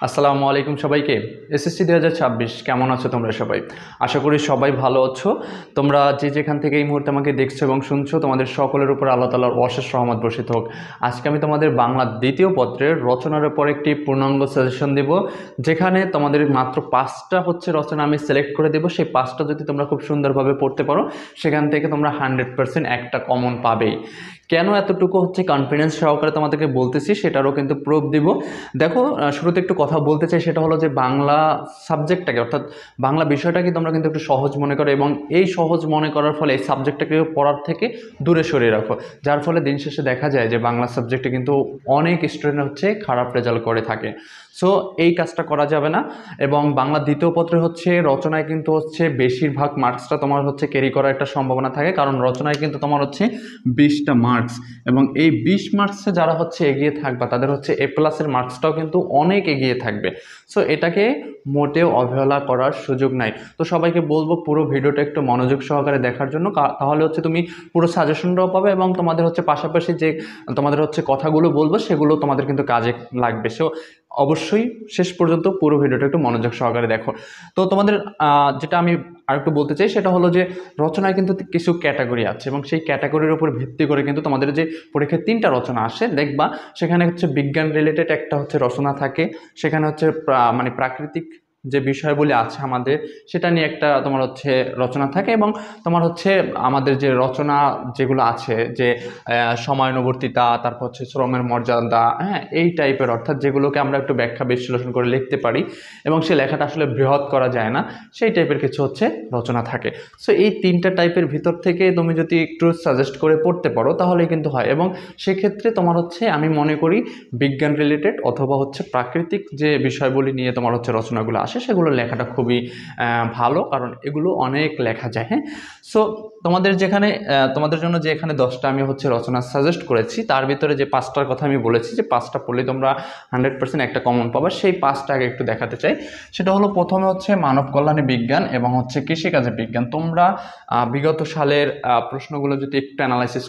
আসসালামু আলাইকুম সবাইকে। এসএসসি 2026 কেমন আছো তোমরা সবাই? আশা করি সবাই ভালো আছো। তোমরা যে যেখান থেকে এই মুহূর্তে আমাকে দেখছো এবং শুনছো, তোমাদের সকলের উপর আল্লাহ তাআলার অশেষ রহমত বর্ষিত হোক। আজকে আমি তোমাদের বাংলা দ্বিতীয় পত্রের রচনার উপর একটি পূর্ণাঙ্গ সাজেশন দেব, যেখানে তোমাদের মাত্র 5টা রচনা আমি সিলেক্ট করে দেব। সেই 5টা যদি তোমরা খুব সুন্দরভাবে পড়তে পারো, সেখান থেকে তোমরা 100% একটা কমন পাবেই। কেন এতটুকু কনফিডেন্স সহকারে তোমাদেরকে বলতেছি, সেটারও কিন্তু প্রুফ দিব। দেখো, শুরুতে একটু কথা বলতে চাই, সেটা হলো যে বাংলা সাবজেক্টটাকে, অর্থাৎ বাংলা বিষয়টাকে তোমরা কিন্তু একটু সহজ মনে করো, এবং এই সহজ মনে করার ফলে এই সাবজেক্টটাকে পড়ার থেকে দূরে সরিয়ে রাখো। যার ফলে দিন শেষে দেখা যায় যে বাংলা সাবজেক্টে কিন্তু অনেক স্টুডেন্ট খারাপ রেজাল্ট করে থাকে। সো এই কাজটা করা যাবে না। এবং বাংলা দ্বিতীয় পত্রে রচনায় কিন্তু বেশিরভাগ মার্কসটা তোমার ক্যারি করার একটা সম্ভাবনা থাকে, কারণ রচনায় কিন্তু তোমার 20টা মার্কস, এবং এই 20 মার্কসে যারা এগিয়ে থাকবে তাদের এ প্লাসের মার্কসটাও কিন্তু অনেক এগিয়ে থাকবে। সো এটাকে মোটেও অবহেলা করার সুযোগ নাই। তো সবাইকে বলবো পুরো ভিডিওটা একটু মনোযোগ সহকারে দেখার জন্য, তাহলে তুমি পুরো সাজেশনটাও পাবে, এবং তোমাদের পাশাপাশি যে তোমাদের কথাগুলো বলবো সেগুলো তোমাদের কিন্তু কাজে লাগবে। সো অবশ্যই শেষ পর্যন্ত পুরো ভিডিওটা একটু মনোযোগ সহকারে দেখো। তো তোমাদের যেটা আমি আরেকটু বলতে চাই, সেটা হলো যে রচনায় কিন্তু কিছু ক্যাটাগরি আছে, এবং সেই ক্যাটাগরির উপর ভিত্তি করে কিন্তু তোমাদের যে পরীক্ষায় 3টা রচনা আসে, দেখবা সেখানে বিজ্ঞান রিলেটেড একটা রচনা থাকে, সেখানে মানে প্রাকৃতিক যে বিষয়গুলি আছে আমাদের, সেটা নিয়ে একটা তোমার রচনা থাকে, এবং তোমার আমাদের যে রচনা যেগুলো আছে, যে সময়ানুবর্তিতা, তারপর শ্রমের মর্যাদা, হ্যাঁ, এই টাইপের, অর্থাৎ যেগুলোকে আমরা একটু ব্যাখ্যা বিশ্লেষণ করে লিখতে পারি এবং সেই লেখাটা আসলে বৃহৎ করা যায় না, সেই টাইপের কিছু রচনা থাকে। সো এই 3টা টাইপের ভিতর থেকে তুমি যদি একটু সাজেস্ট করে পড়তে পারো তাহলেই কিন্তু হয়, এবং সেক্ষেত্রে তোমার আমি মনে করি বিজ্ঞান রিলেটেড অথবা প্রাকৃতিক যে বিষয়গুলি নিয়ে তোমার রচনাগুলো আসে, সেগুলো লেখাটা খুবই ভালো, কারণ এগুলো অনেক লেখা যায়। হ্যাঁ, সো তোমাদের তোমাদের জন্য যে এখানে 10টা আমি রচনা সাজেস্ট করেছি, তার ভিতরে যে 5টার কথা আমি বলেছি যে 5টা পড়লে তোমরা 100% একটা কমন পাবা, সেই 5টা আগে একটু দেখাতে চাই। সেটা হলো, প্রথমে মানব কল্যাণী বিজ্ঞান এবং কৃষিকাজে বিজ্ঞান। তোমরা বিগত সালের প্রশ্নগুলো যদি একটু অ্যানালাইসিস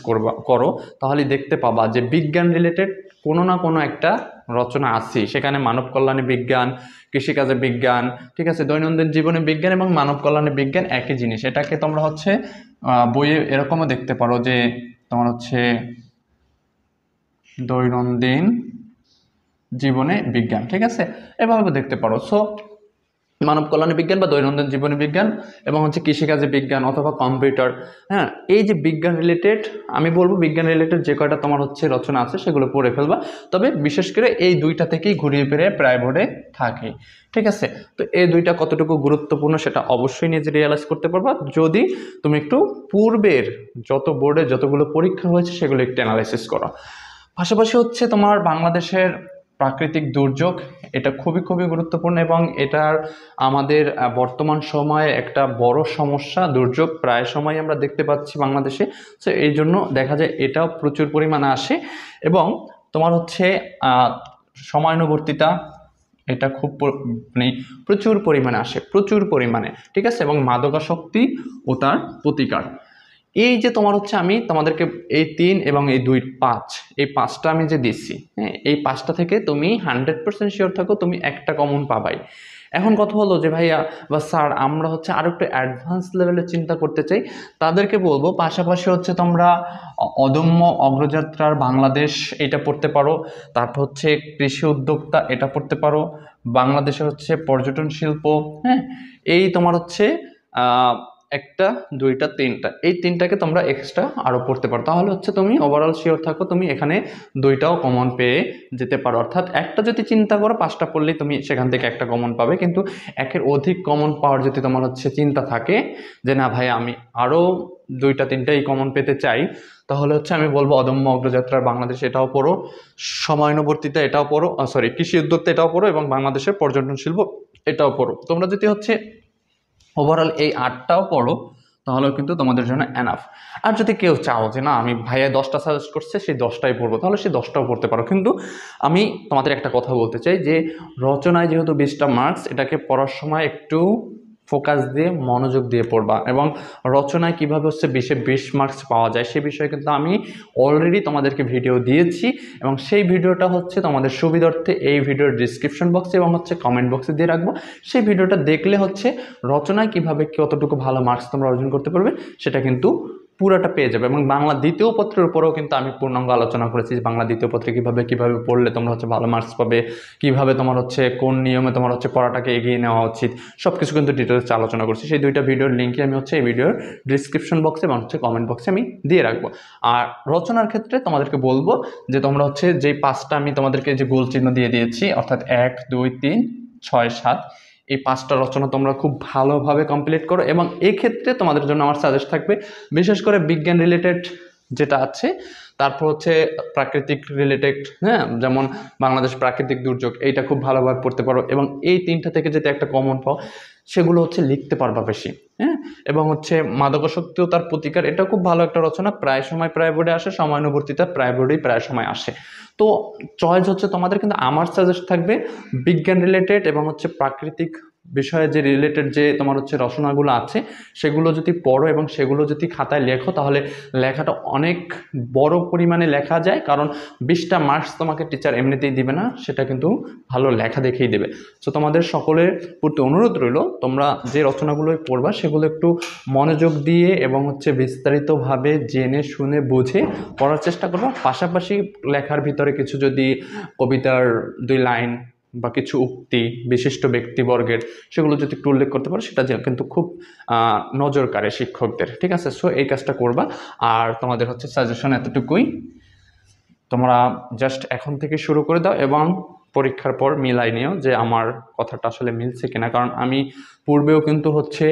করো, তাহলে দেখতে পাবা যে বিজ্ঞান রিলেটেড কোনো না কোনো একটা রচনা আছে সেখানে। মানব কল্যাণী বিজ্ঞান, কৃষিকাজে বিজ্ঞান, ঠিক আছে, দৈনন্দিন জীবনে বিজ্ঞান এবং মানব কল্যাণী বিজ্ঞান একই জিনিস। এটাকে তোমরা বইয়ে এরকমও দেখতে পারো যে তোমার দৈনন্দিন জীবনে বিজ্ঞান, ঠিক আছে, এভাবে দেখতে পারো। সো মানব কল্যাণী বিজ্ঞান বা দৈনন্দিন জীবনী বিজ্ঞান, এবং কৃষিকাজে বিজ্ঞান অথবা কম্পিউটার। হ্যাঁ, এই যে বিজ্ঞান রিলেটেড, আমি বলবো বিজ্ঞান রিলেটেড যে কয়টা তোমার রচনা আছে সেগুলো পড়ে ফেলবা, তবে বিশেষ করে এই 2টা থেকেই ঘুরিয়ে ফিরে প্রায় বোর্ডে থাকে, ঠিক আছে। তো এই 2টা কতটুকু গুরুত্বপূর্ণ সেটা অবশ্যই নিজে রিয়েলাইজ করতে পারবা যদি তুমি একটু পূর্বের যত বোর্ডে যতগুলো পরীক্ষা হয়েছে সেগুলো একটু অ্যানালাইসিস করো। পাশাপাশি তোমার বাংলাদেশের প্রাকৃতিক দুর্যোগ, এটা খুবই খুবই গুরুত্বপূর্ণ, এবং এটার আমাদের বর্তমান সময়ে একটা বড় সমস্যা। দুর্যোগ প্রায় সময় আমরা দেখতে পাচ্ছি বাংলাদেশে। সো এই জন্য দেখা যায় এটাও প্রচুর পরিমাণে আসে, এবং তোমার সময়ানুবর্তিতা, এটা খুব মানে প্রচুর পরিমাণে আসে, প্রচুর পরিমাণে, ঠিক আছে, এবং মাদকাসক্তি ও তার প্রতিকার। এই যে তোমার আমি তোমাদেরকে এই 3 এবং এই 2 5, এই 5টা আমি যে দিচ্ছি, হ্যাঁ, এই 5টা থেকে তুমি 100% শিওর থাকো তুমি একটা কমন পাবাই। এখন কথা হলো যে ভাইয়া বা স্যার, আমরা আরো একটু অ্যাডভান্স লেভেলে চিন্তা করতে চাই। তাদেরকে বলবো পাশাপাশি তোমরা অদম্য অগ্রযাত্রার বাংলাদেশ এটা পড়তে পারো, তারপর কৃষি উদ্যোক্তা এটা পড়তে পারো, বাংলাদেশে পর্যটন শিল্প, হ্যাঁ, এই তোমার একটা, 2টা, 3টা, এই 3টাকে তোমরা এক্সট্রা আরও পড়তে পারো। তাহলে তুমি ওভারঅল শিওর থাকো তুমি এখানে 2টাও কমন পেয়ে যেতে পারো। অর্থাৎ একটা যদি চিন্তা করো 5টা পড়লেই তুমি সেখান থেকে একটা কমন পাবে, কিন্তু একের অধিক কমন পাওয়ার যদি তোমার চিন্তা থাকে যে না ভাই আমি আরও 2টা 3টাই কমন পেতে চাই, তাহলে আমি বলবো অদম্য অগ্রযাত্রার বাংলাদেশ এটাও পড়ো, সময়ানুবর্তিতা এটাও পড়ো, সরি কৃষি উদ্যোক্তা এটাও পড়ো, এবং বাংলাদেশের পর্যটন শিল্প এটাও পড়ো। তোমরা যদি ওভারঅল এই 8টাও পড়ো তাহলেও কিন্তু তোমাদের জন্য এনাফ। আর যদি কেউ চাও যে না আমি ভাইয়া 10টা সাজেস্ট করছে সেই 10টাই পড়বো, তাহলে সেই 10টাও পড়তে পারো। কিন্তু আমি তোমাদের একটা কথা বলতে চাই যে রচনায় যেহেতু 20টা মার্কস, এটাকে পড়ার সময় একটু ফোকাস দিয়ে মনোযোগ দিয়ে পড়বা। এবং রচনায় কীভাবে হচ্ছে 20-এ 20 মার্কস পাওয়া যায় সে বিষয়ে কিন্তু আমি অলরেডি তোমাদেরকে ভিডিও দিয়েছি, এবং সেই ভিডিওটা হচ্ছে তোমাদের সুবিধার্থে এই ভিডিওর ডিসক্রিপশন বক্সে এবং হচ্ছে কমেন্ট বক্সে দিয়ে রাখবো। সেই ভিডিওটা দেখলে হচ্ছে রচনায় কীভাবে কতটুকু ভালো মার্কস তোমরা অর্জন করতে পারবে সেটা কিন্তু পুরাটা পেয়ে যাবে। এবং বাংলা দ্বিতীয় পত্রের উপরেও কিন্তু আমি পূর্ণাঙ্গ আলোচনা করেছি যে বাংলা দ্বিতীয় পত্রে কীভাবে পড়লে তোমরা হচ্ছে ভালো মার্কস পাবে, কীভাবে তোমার হচ্ছে কোন নিয়মে তোমার হচ্ছে পড়াটাকে এগিয়ে নেওয়া উচিত, সব কিছু কিন্তু ডিটেলসে আলোচনা করছি। সেই দুইটা ভিডিওর লিঙ্কে আমি হচ্ছে এই ভিডিওর ডিসক্রিপশন বক্সে এবং হচ্ছে কমেন্ট বক্সে আমি দিয়ে রাখবো। আর রচনার ক্ষেত্রে তোমাদেরকে বলবো যে তোমরা হচ্ছে যেই 5টা আমি তোমাদেরকে যে গোল চিহ্ন দিয়ে দিয়েছি, অর্থাৎ 1, 2, 3, 6, 7, এই 5টা রচনা তোমরা খুব ভালোভাবে কমপ্লিট করো। এবং এক্ষেত্রে তোমাদের জন্য আমার সাজেস্ট থাকবে বিশেষ করে বিজ্ঞান রিলেটেড যেটা আছে, তারপর হচ্ছে প্রাকৃতিক রিলেটেড, হ্যাঁ, যেমন বাংলাদেশ প্রাকৃতিক দুর্যোগ, এইটা খুব ভালোভাবে পড়তে পারো। এবং এই 3টা থেকে যদি একটা কমন পাও সেগুলো হচ্ছে লিখতে পারবা বেশি, হ্যাঁ। এবং হচ্ছে মাদকাসক্তি ও তার প্রতিকার, এটা খুব ভালো একটা রচনা, প্রায় সময় প্রায় বোর্ডে আসে, সময়ানুবর্তিতা প্রায় বোর্ডেই প্রায় সময় আসে। তো চয়েস হচ্ছে তোমাদের, কিন্তু আমার সাজেস্ট থাকবে বিজ্ঞান রিলেটেড এবং হচ্ছে প্রাকৃতিক বিষয়ে যে রিলেটেড যে তোমার হচ্ছে রচনাগুলো আছে সেগুলো যদি পড়ো এবং সেগুলো যদি খাতায় লেখো তাহলে লেখাটা অনেক বড় পরিমাণে লেখা যায়। কারণ 20টা মার্কস তোমাকে টিচার এমনিতেই দিবে না, সেটা কিন্তু ভালো লেখা দেখেই দেবে। সো তোমাদের সকলের প্রতি অনুরোধ রইল, তোমরা যে রচনাগুলোই পড়বা সেগুলো একটু মনোযোগ দিয়ে এবং হচ্ছে বিস্তারিতভাবে জেনে শুনে বুঝে পড়ার চেষ্টা করবা। পাশাপাশি লেখার ভিতরে কিছু যদি কবিতার 2 লাইন বা কিছু উক্তি বিশিষ্ট ব্যক্তিবর্গের সেগুলো যদি একটু উল্লেখ করতে পারো সেটা কিন্তু খুব নজর কাড়ে শিক্ষকদের, ঠিক আছে। সো এই কাজটা করবা। আর তোমাদের হচ্ছে সাজেশন এতটুকুই, তোমরা জাস্ট এখন থেকে শুরু করে দাও এবং পরীক্ষার পর মিলাই নিও যে আমার কথাটা আসলে মিলছে কিনা। কারণ আমি পূর্বেও কিন্তু হচ্ছে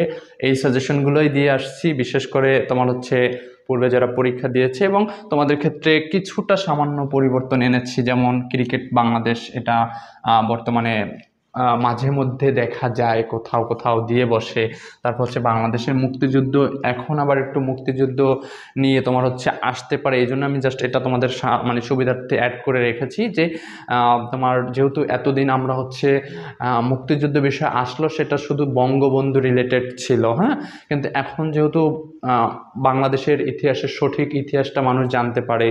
এই সাজেশনগুলোই দিয়ে আসছি, বিশেষ করে তোমার হচ্ছে পূর্বে যারা পরীক্ষা দিয়েছে, এবং তোমাদের ক্ষেত্রে কিছুটা সামান্য পরিবর্তন এনেছি। যেমন ক্রিকেট বাংলাদেশ, এটা বর্তমানে মাঝে মধ্যে দেখা যায় কোথাও কোথাও দিয়ে বসে। তারপর হচ্ছে বাংলাদেশের মুক্তিযুদ্ধ, এখন আবার একটু মুক্তিযুদ্ধ নিয়ে তোমার হচ্ছে আসতে পারে, এই জন্য আমি জাস্ট এটা তোমাদের মানে সুবিধার্থে অ্যাড করে রেখেছি যে তোমার যেহেতু এতদিন আমরা হচ্ছে মুক্তিযুদ্ধ বিষয় আসলো সেটা শুধু বঙ্গবন্ধু রিলেটেড ছিল, হ্যাঁ, কিন্তু এখন যেহেতু বাংলাদেশের ইতিহাসের সঠিক ইতিহাসটা মানুষ জানতে পারে,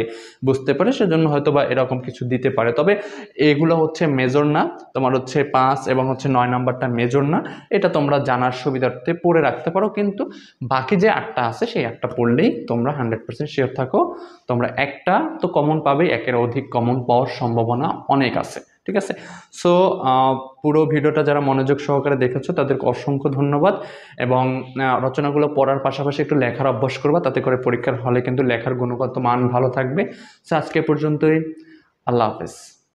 বুঝতে পারে, সেজন্য হয়তো বা এরকম কিছু দিতে পারে। তবে এগুলো হচ্ছে মেজর না, তোমার হচ্ছে 5 এবং হচ্ছে 9 নাম্বারটা মেজর না, এটা তোমরা জানার সুবিধার্থে পড়ে রাখতে পারো। কিন্তু বাকি যে 8টা আছে সেই 8টা পড়লেই তোমরা 100% শিওর থাকো তোমরা একটা তো কমন পাবে, একের অধিক কমন পাওয়ার সম্ভাবনা অনেক আছে, ঠিক আছে। সো পুরো ভিডিওটা যারা মনোযোগ সহকারে দেখেছো তাদেরকে অসংখ্য ধন্যবাদ। এবং রচনাগুলো পড়ার পাশাপাশি একটু লেখার অভ্যাস করবা, তাতে করে পরীক্ষার হলে কিন্তু লেখার গুণগত মান ভালো থাকবে। সো আজকে পর্যন্তই, আল্লাহ হাফেজ।